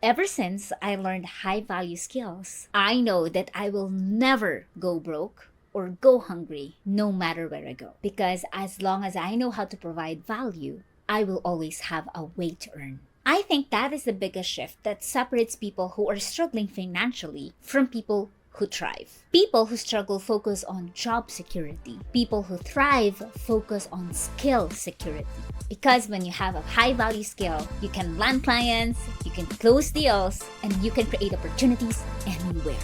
Ever since I learned high value skills, I know that I will never go broke or go hungry no matter where I go. Because as long as I know how to provide value, I will always have a way to earn. I think that is the biggest shift that separates people who are struggling financially from people who thrive. People who struggle focus on job security. People who thrive focus on skill security. Because when you have a high value skill, you can land clients, you can close deals, and you can create opportunities anywhere.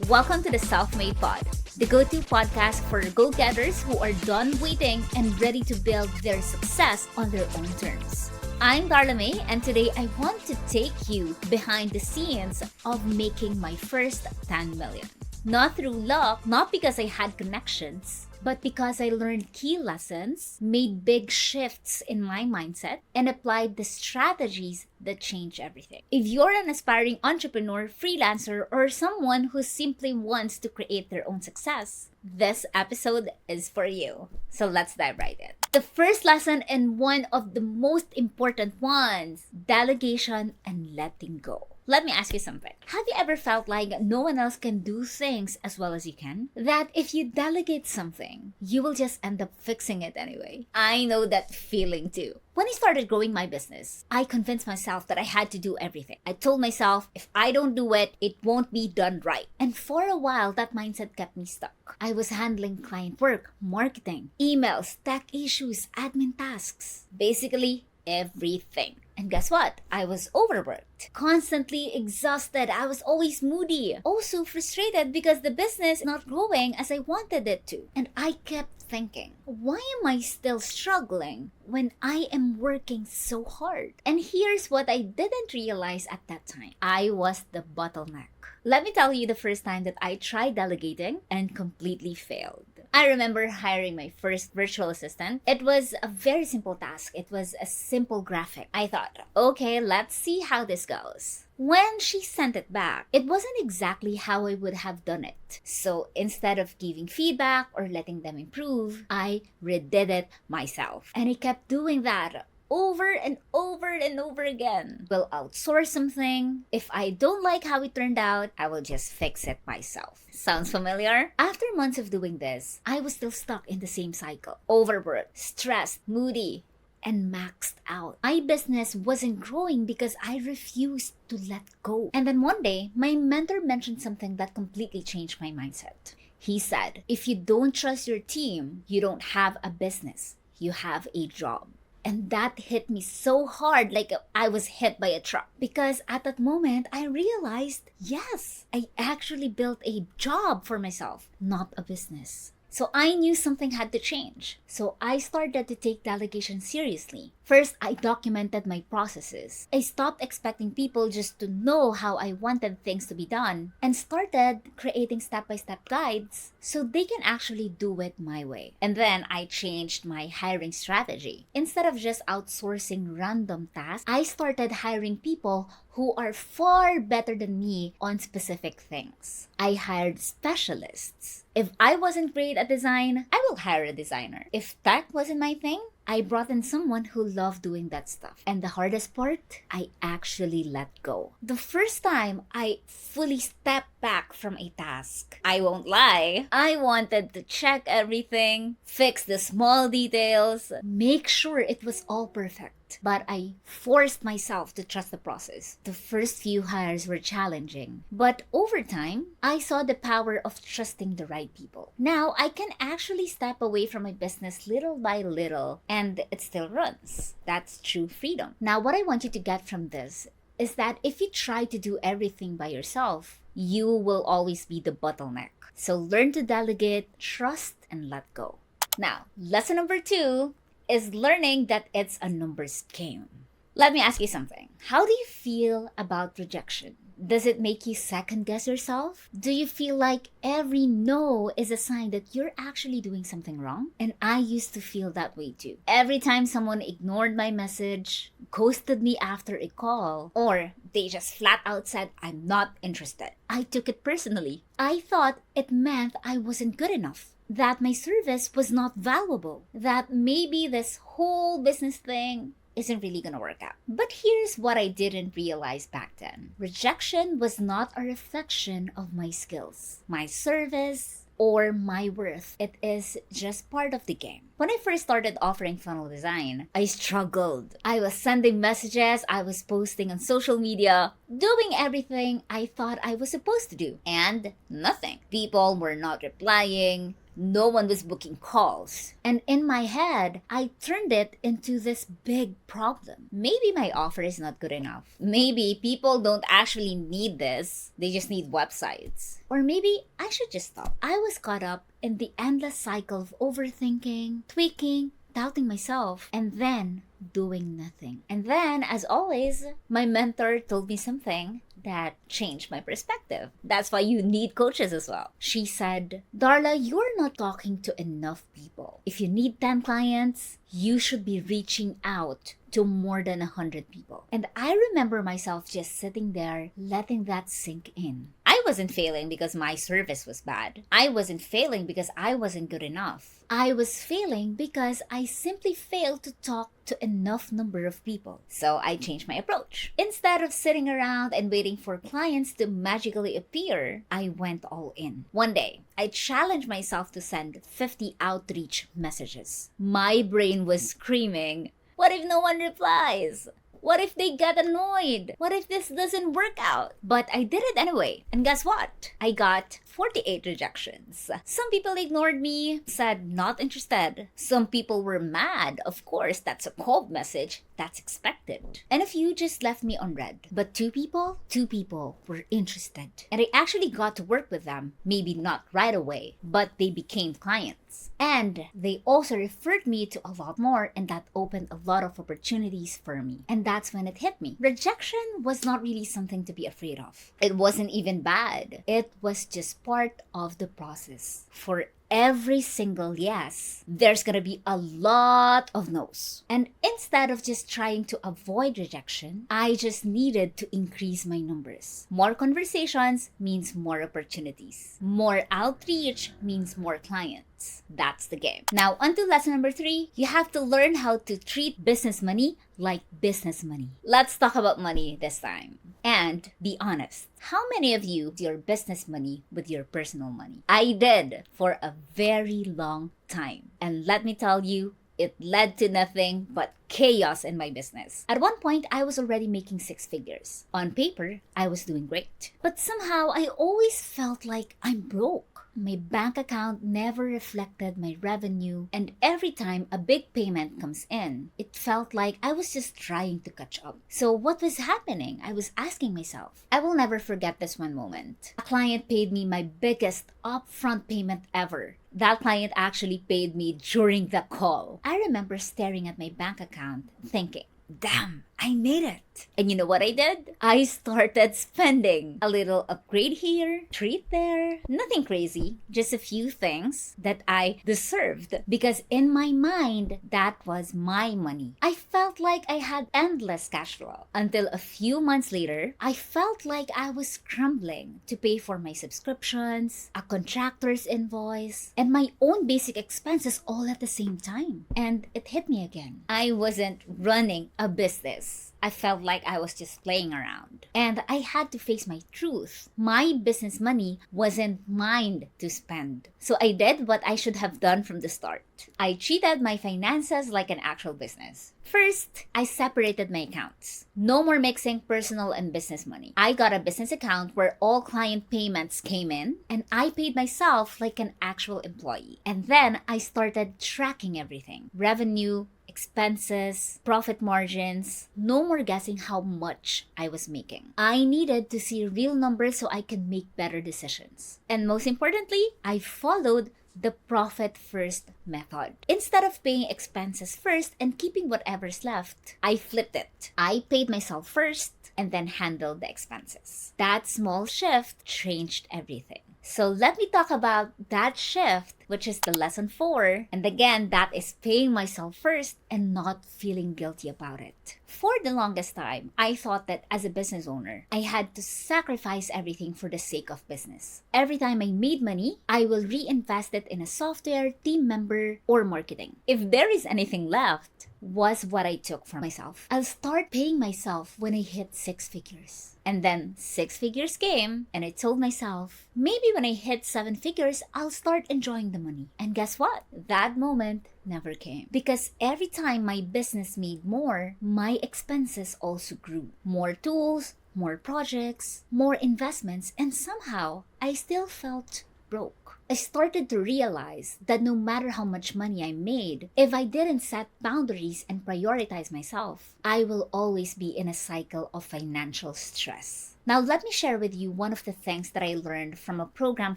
Welcome to the Self-Made Pod, the go-to podcast for go-getters who are done waiting and ready to build their success on their own terms. I'm Darla May, and today I want to take you behind the scenes of making my first 10 million. Not through luck, not because I had connections, but because I learned key lessons, made big shifts in my mindset, and applied the strategies that change everything. If you're an aspiring entrepreneur, freelancer, or someone who simply wants to create their own success, this episode is for you. So let's dive right in. The first lesson, and one of the most important ones, delegation and letting go. Let me ask you something. Have you ever felt like no one else can do things as well as you can? That if you delegate something, you will just end up fixing it anyway. I know that feeling too. When I started growing my business, I convinced myself that I had to do everything. I told myself, if I don't do it, it won't be done right. And for a while, that mindset kept me stuck. I was handling client work, marketing, emails, tech issues, admin tasks. Basically, everything. And guess what? I was overworked, constantly exhausted. I was always moody, also frustrated because the business is not growing as I wanted it to. And I kept thinking, why am I still struggling when I am working so hard? And here's what I didn't realize at that time. I was the bottleneck. Let me tell you the first time that I tried delegating and completely failed. I remember hiring my first virtual assistant. It was a very simple task. It was a simple graphic. I thought, okay, let's see how this goes. When she sent it back, it wasn't exactly how I would have done it. So instead of giving feedback or letting them improve, I redid it myself. And I kept doing that over and over and over again. We'll outsource something. If I don't like how it turned out, I will just fix it myself. Sounds familiar? After months of doing this, I was still stuck in the same cycle. Overworked, stressed, moody, and maxed out. My business wasn't growing because I refused to let go. And then one day, my mentor mentioned something that completely changed my mindset. He said, if you don't trust your team, you don't have a business. You have a job. And that hit me so hard, like I was hit by a truck. Because at that moment, I realized, yes, I actually built a job for myself, not a business. So I knew something had to change. So I started to take delegation seriously. First, I documented my processes. I stopped expecting people just to know how I wanted things to be done and started creating step-by-step guides so they can actually do it my way. And then I changed my hiring strategy. Instead of just outsourcing random tasks, I started hiring people who are far better than me on specific things. I hired specialists. If I wasn't great at design, I will hire a designer. If tech wasn't my thing, I brought in someone who loved doing that stuff. And the hardest part, I actually let go. The first time I fully stepped back from a task, I won't lie, I wanted to check everything, fix the small details, make sure it was all perfect. But I forced myself to trust the process. The first few hires were challenging. But over time, I saw the power of trusting the right people. Now, I can actually step away from my business little by little, and it still runs. That's true freedom. Now, what I want you to get from this is that if you try to do everything by yourself, you will always be the bottleneck. So learn to delegate, trust, and let go. Now, lesson number 2 is learning that it's a numbers game. Let me ask you something. How do you feel about rejection? Does it make you second guess yourself? Do you feel like every no is a sign that you're actually doing something wrong? And I used to feel that way too. Every time someone ignored my message, ghosted me after a call, or they just flat out said, I'm not interested, I took it personally. I thought it meant I wasn't good enough, that my service was not valuable, that maybe this whole business thing isn't really gonna work out. But here's what I didn't realize back then. Rejection was not a reflection of my skills, my service, or my worth. It is just part of the game. When I first started offering funnel design, I struggled. I was sending messages, I was posting on social media, doing everything I thought I was supposed to do, and nothing. People were not replying. No one was booking calls. And in my head, I turned it into this big problem. Maybe my offer is not good enough. Maybe people don't actually need this. They just need websites. Or maybe I should just stop. I was caught up in the endless cycle of overthinking, tweaking, doubting myself, and then doing nothing. And then, as always, my mentor told me something that changed my perspective. That's why you need coaches as well. She said, Darla, you're not talking to enough people. If you need 10 clients, you should be reaching out to more than 100 people. And I remember myself just sitting there, letting that sink in. I wasn't failing because my service was bad. I wasn't failing because I wasn't good enough. I was failing because I simply failed to talk to enough number of people. So I changed my approach. Instead of sitting around and waiting for clients to magically appear, I went all in. One day, I challenged myself to send 50 outreach messages. My brain was screaming, what if no one replies? What if they get annoyed? What if this doesn't work out? But I did it anyway. And guess what? I got 48 rejections. Some people ignored me, said not interested. Some people were mad. Of course, that's a cold message. That's expected. And a few just left me on red. But two people were interested. And I actually got to work with them. Maybe not right away, but they became clients. And they also referred me to a lot more, and that opened a lot of opportunities for me. And that's when it hit me. Rejection was not really something to be afraid of. It wasn't even bad. It was just part of the process. For every single yes, there's gonna be a lot of no's. And instead of just trying to avoid rejection, I just needed to increase my numbers. More conversations means more opportunities. More outreach means more clients. That's the game. Now, on to lesson number 3. You have to learn how to treat business money like business money. Let's talk about money this time. And be honest. How many of you do your business money with your personal money? I did for a very long time. And let me tell you, it led to nothing but chaos in my business. At one point, I was already making 6 figures. On paper, I was doing great. But somehow, I always felt like I'm broke. My bank account never reflected my revenue, and every time a big payment comes in, it felt like I was just trying to catch up. So what was happening? I was asking myself. I will never forget this one moment. A client paid me my biggest upfront payment ever. That client actually paid me during the call. I remember staring at my bank account thinking, damn, I made it. And you know what I did? I started spending. A little upgrade here, treat there. Nothing crazy, just a few things that I deserved because in my mind, that was my money. I felt like I had endless cash flow until a few months later, I felt like I was scrambling to pay for my subscriptions, a contractor's invoice, and my own basic expenses all at the same time. And it hit me again. I wasn't running a business. I felt like I was just playing around. And I had to face my truth. My business money wasn't mine to spend. So I did what I should have done from the start. I treated my finances like an actual business. First, I separated my accounts. No more mixing personal and business money. I got a business account where all client payments came in, and I paid myself like an actual employee. And then I started tracking everything. Revenue, expenses, profit margins, no more guessing how much I was making. I needed to see real numbers so I could make better decisions. And most importantly, I followed the profit first method. Instead of paying expenses first and keeping whatever's left, I flipped it. I paid myself first and then handled the expenses. That small shift changed everything. So let me talk about that shift, which is the lesson 4. And again, that is paying myself first and not feeling guilty about it. For the longest time, I thought that as a business owner, I had to sacrifice everything for the sake of business. Every time I made money, I will reinvest it in a software, team member, or marketing. If there is anything left, was what I took for myself. I'll start paying myself when I hit 6 figures. And then 6 figures came, and I told myself, maybe when I hit 7 figures, I'll start enjoying the money. And guess what? That moment never came. Because every time my business made more, my expenses also grew. More tools, more projects, more investments, and somehow I still felt broke. I started to realize that no matter how much money I made, if I didn't set boundaries and prioritize myself, I will always be in a cycle of financial stress. Now, let me share with you one of the things that I learned from a program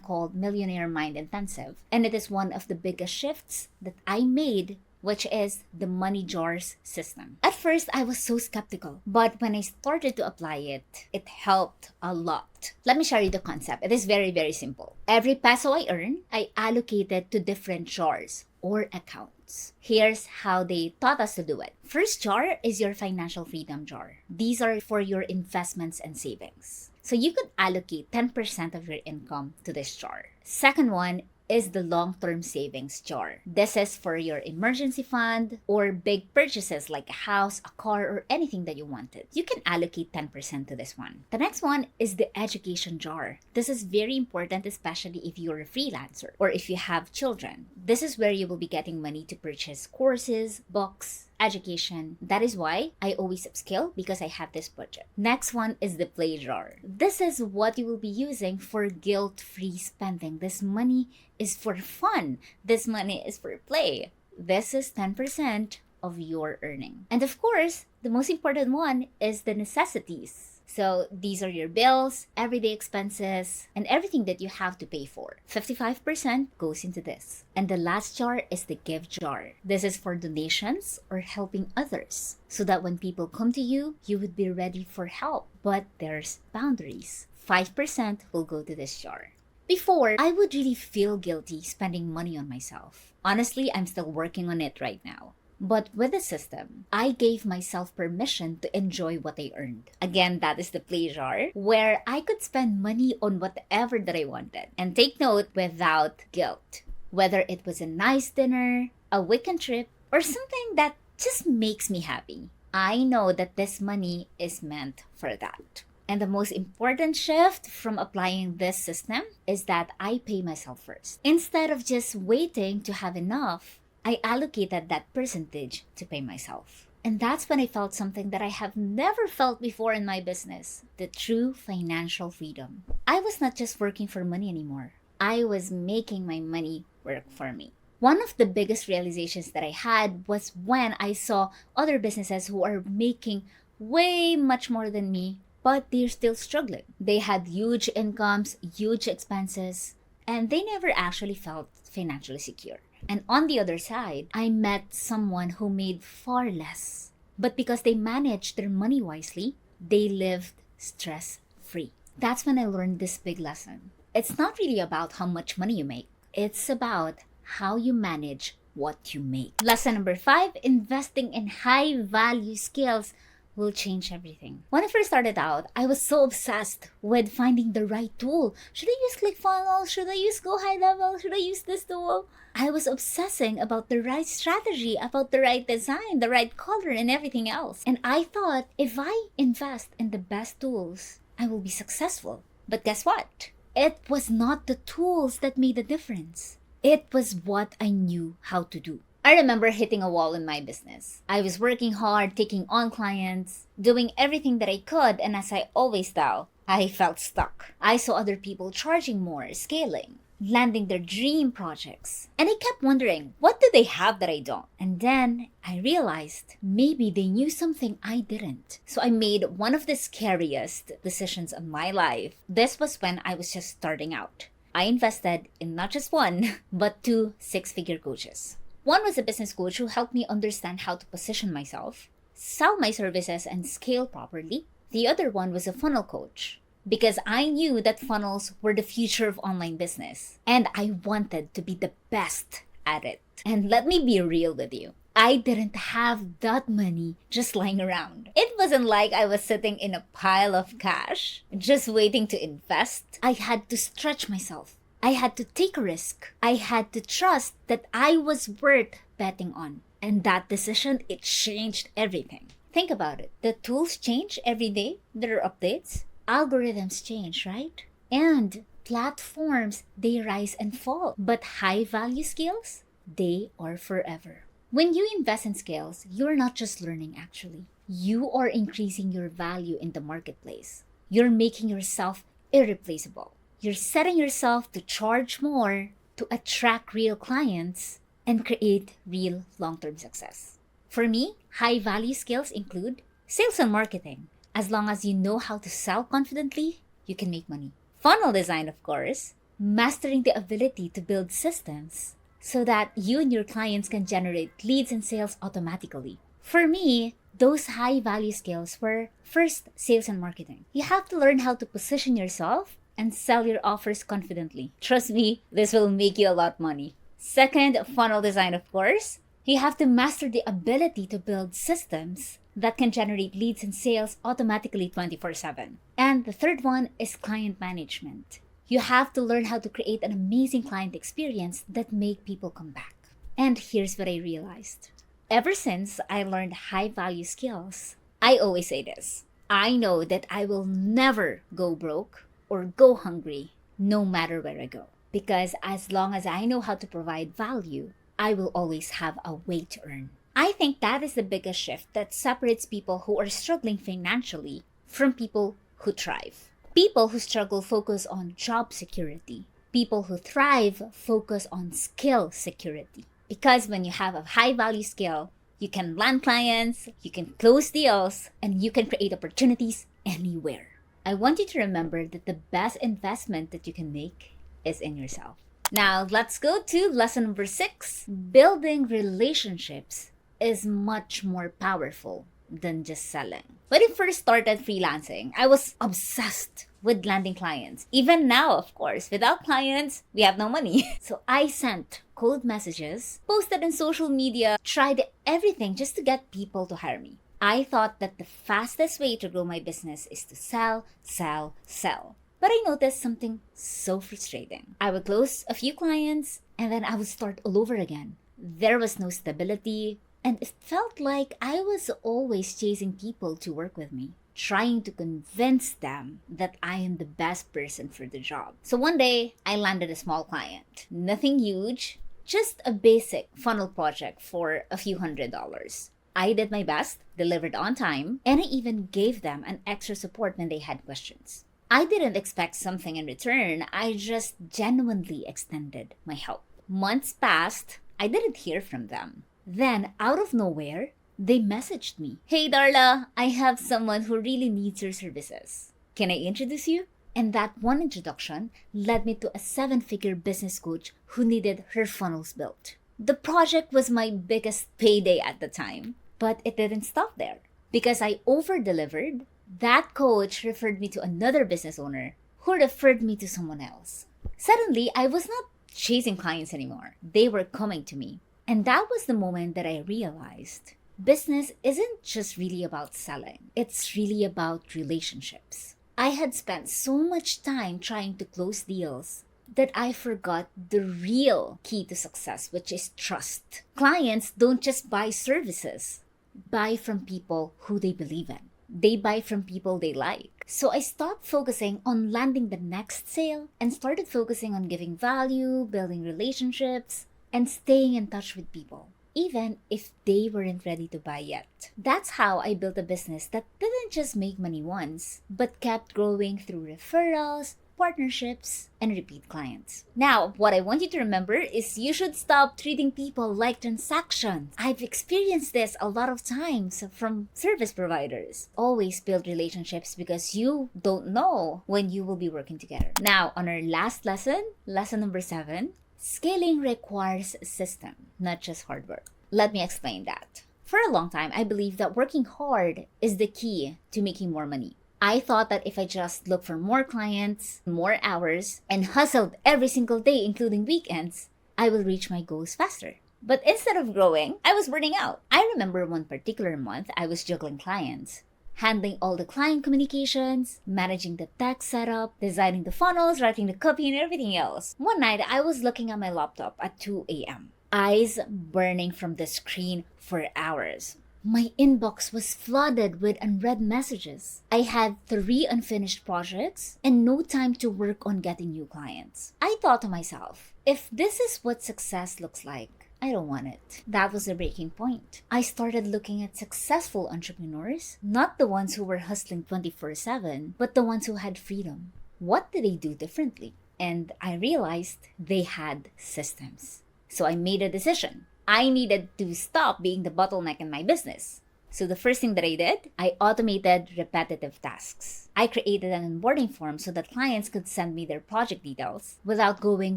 called Millionaire Mind Intensive. And it is one of the biggest shifts that I made, which is the money jars system. At first, I was so skeptical, but when I started to apply it, it helped a lot. Let me share you the concept. It is very, very simple. Every peso I earn, I allocate it to different jars or accounts. Here's how they taught us to do it. First jar is your financial freedom jar. These are for your investments and savings. So you could allocate 10% of your income to this jar. Second one is the long-term savings jar. This is for your emergency fund or big purchases like a house, a car, or anything that you wanted. You can allocate 10% to this one. The next one is the education jar. This is very important, especially if you're a freelancer or if you have children. This is where you will be getting money to purchase courses, books, education. That is why I always upskill, because I have this budget. Next one is the play jar. This is what you will be using for guilt-free spending. This money is for fun. This money is for play. This is 10% of your earning. And of course, the most important one is the necessities. So these are your bills, everyday expenses, and everything that you have to pay for. 55% goes into this. And the last jar is the give jar. This is for donations or helping others, so that when people come to you, you would be ready for help. But there's boundaries. 5% will go to this jar. Before, I would really feel guilty spending money on myself. Honestly, I'm still working on it right now. But with the system, I gave myself permission to enjoy what I earned. Again, that is the play jar, where I could spend money on whatever that I wanted. And take note, without guilt. Whether it was a nice dinner, a weekend trip, or something that just makes me happy. I know that this money is meant for that. And the most important shift from applying this system is that I pay myself first. Instead of just waiting to have enough, I allocated that percentage to pay myself. And that's when I felt something that I have never felt before in my business, the true financial freedom. I was not just working for money anymore. I was making my money work for me. One of the biggest realizations that I had was when I saw other businesses who are making way much more than me, but they're still struggling. They had huge incomes, huge expenses, and they never actually felt financially secure. And on the other side, I met someone who made far less. But because they managed their money wisely, they lived stress-free. That's when I learned this big lesson. It's not really about how much money you make. It's about how you manage what you make. Lesson number 5, investing in high-value skills will change everything. When I first started out, I was so obsessed with finding the right tool. Should I use ClickFunnels? Should I use Go High Level? Should I use this tool? I was obsessing about the right strategy, about the right design, the right color, and everything else. And I thought, if I invest in the best tools, I will be successful. But guess what? It was not the tools that made the difference. It was what I knew how to do. I remember hitting a wall in my business. I was working hard, taking on clients, doing everything that I could, and as I always do, I felt stuck. I saw other people charging more, scaling, landing their dream projects. And I kept wondering, what do they have that I don't? And then I realized maybe they knew something I didn't. So I made one of the scariest decisions of my life. This was when I was just starting out. I invested in not just one, but two six-figure coaches. One was a business coach who helped me understand how to position myself, sell my services, and scale properly. The other one was a funnel coach because I knew that funnels were the future of online business and I wanted to be the best at it. And let me be real with you. I didn't have that money just lying around. It wasn't like I was sitting in a pile of cash, just waiting to invest. I had to stretch myself. I had to take a risk. I had to trust that I was worth betting on. And that decision, it changed everything. Think about it. The tools change every day. There are updates. Algorithms change, right? And platforms, they rise and fall. But high value skills, they are forever. When you invest in skills, you're not just learning actually. You are increasing your value in the marketplace. You're making yourself irreplaceable. You're setting yourself to charge more, to attract real clients, and create real long-term success. For me, high value skills include sales and marketing. As long as you know how to sell confidently, you can make money. Funnel design, of course. Mastering the ability to build systems so that you and your clients can generate leads and sales automatically. For me, those high value skills were first, sales and marketing. You have to learn how to position yourself and sell your offers confidently. Trust me, this will make you a lot of money. Second, funnel design, of course. You have to master the ability to build systems that can generate leads and sales automatically 24/7. And the third one is client management. You have to learn how to create an amazing client experience that make people come back. And here's what I realized. Ever since I learned high value skills, I always say this. I know that I will never go broke or go hungry no matter where I go. Because as long as I know how to provide value, I will always have a way to earn. I think that is the biggest shift that separates people who are struggling financially from people who thrive. People who struggle focus on job security. People who thrive focus on skill security. Because when you have a high value skill, you can land clients, you can close deals, and you can create opportunities anywhere. I want you to remember that the best investment that you can make is in yourself. Now, let's go to lesson number 6. Building relationships is much more powerful than just selling. When I first started freelancing, I was obsessed with landing clients. Even now, of course, without clients, we have no money. So I sent cold messages, posted on social media, tried everything just to get people to hire me. I thought that the fastest way to grow my business is to sell, sell, sell. But I noticed something so frustrating. I would close a few clients and then I would start all over again. There was no stability, and it felt like I was always chasing people to work with me, trying to convince them that I am the best person for the job. So one day, I landed a small client. Nothing huge, just a basic funnel project for a few $100s. I did my best, delivered on time, and I even gave them an extra support when they had questions. I didn't expect something in return. I just genuinely extended my help. Months passed, I didn't hear from them. Then, out of nowhere, they messaged me. Hey Darla, I have someone who really needs your services. Can I introduce you? And that one introduction led me to a 7-figure business coach who needed her funnels built. The project was my biggest payday at the time, but it didn't stop there. Because I over-delivered, that coach referred me to another business owner who referred me to someone else. Suddenly, I was not chasing clients anymore. They were coming to me. And that was the moment that I realized business isn't just really about selling. It's really about relationships. I had spent so much time trying to close deals that I forgot the real key to success, which is trust. Clients don't just buy services, buy from people who they believe in. They buy from people they like. So I stopped focusing on landing the next sale and started focusing on giving value, building relationships, and staying in touch with people, even if they weren't ready to buy yet. That's how I built a business that didn't just make money once, but kept growing through referrals, partnerships, and repeat clients. Now, what I want you to remember is you should stop treating people like transactions. I've experienced this a lot of times from service providers. Always build relationships because you don't know when you will be working together. Now, on our last lesson, lesson number 7, scaling requires a system, not just hard work. Let me explain that. For a long time, I believed that working hard is the key to making more money. I thought that if I just look for more clients, more hours, and hustled every single day, including weekends, I will reach my goals faster. But instead of growing, I was burning out. I remember one particular month, I was juggling clients, handling all the client communications, managing the tech setup, designing the funnels, writing the copy, and everything else. One night, I was looking at my laptop at 2 a.m., eyes burning from the screen for hours. My inbox was flooded with unread messages. I had 3 unfinished projects and no time to work on getting new clients. I thought to myself, if this is what success looks like, I don't want it. That was the breaking point. I started looking at successful entrepreneurs, not the ones who were hustling 24/7, but the ones who had freedom. What did they do differently? And I realized they had systems. So I made a decision. I needed to stop being the bottleneck in my business. So the first thing that I did, I automated repetitive tasks. I created an onboarding form so that clients could send me their project details without going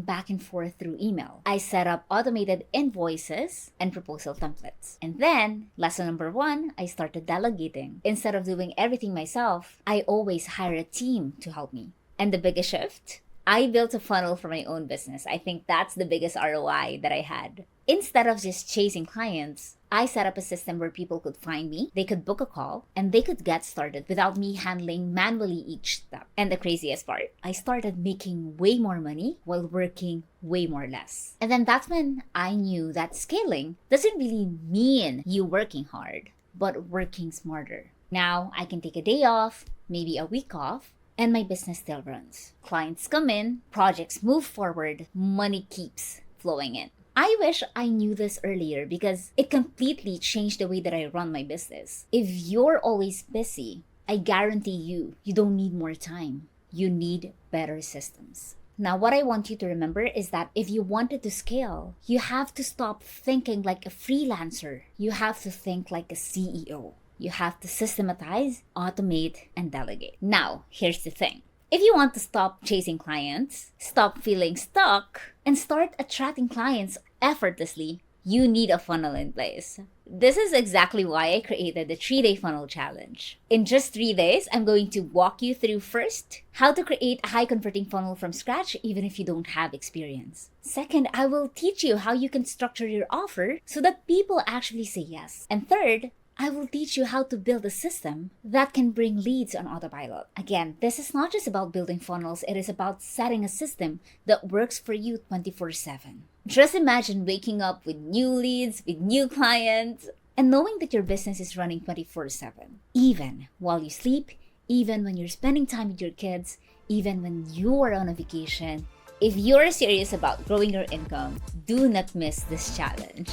back and forth through email. I set up automated invoices and proposal templates. And then, lesson number 1, I started delegating. Instead of doing everything myself, I always hire a team to help me. And the biggest shift? I built a funnel for my own business. I think that's the biggest ROI that I had. Instead of just chasing clients, I set up a system where people could find me, they could book a call, and they could get started without me handling manually each step. And the craziest part, I started making way more money while working way more less. And then that's when I knew that scaling doesn't really mean you working hard, but working smarter. Now I can take a day off, maybe a week off, and my business still runs. Clients come in, projects move forward, money keeps flowing in. I wish I knew this earlier because it completely changed the way that I run my business. If you're always busy, I guarantee you don't need more time. You need better systems. Now, what I want you to remember is that if you wanted to scale, you have to stop thinking like a freelancer. You have to think like a CEO. You have to systematize, automate, and delegate. Now, here's the thing. If you want to stop chasing clients, stop feeling stuck, and start attracting clients effortlessly, you need a funnel in place. This is exactly why I created the 3-day funnel challenge. In just 3 days, I'm going to walk you through first, how to create a high converting funnel from scratch even if you don't have experience. Second, I will teach you how you can structure your offer so that people actually say yes. And third, I will teach you how to build a system that can bring leads on autopilot. Again, this is not just about building funnels, it is about setting a system that works for you 24/7. Just imagine waking up with new leads, with new clients, and knowing that your business is running 24/7. Even while you sleep, even when you're spending time with your kids, even when you are on a vacation. If you're serious about growing your income, do not miss this challenge.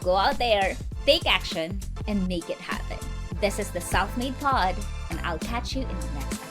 Go out there, take action, and make it happen. This is the Self-Made Pod, and I'll catch you in the next episode.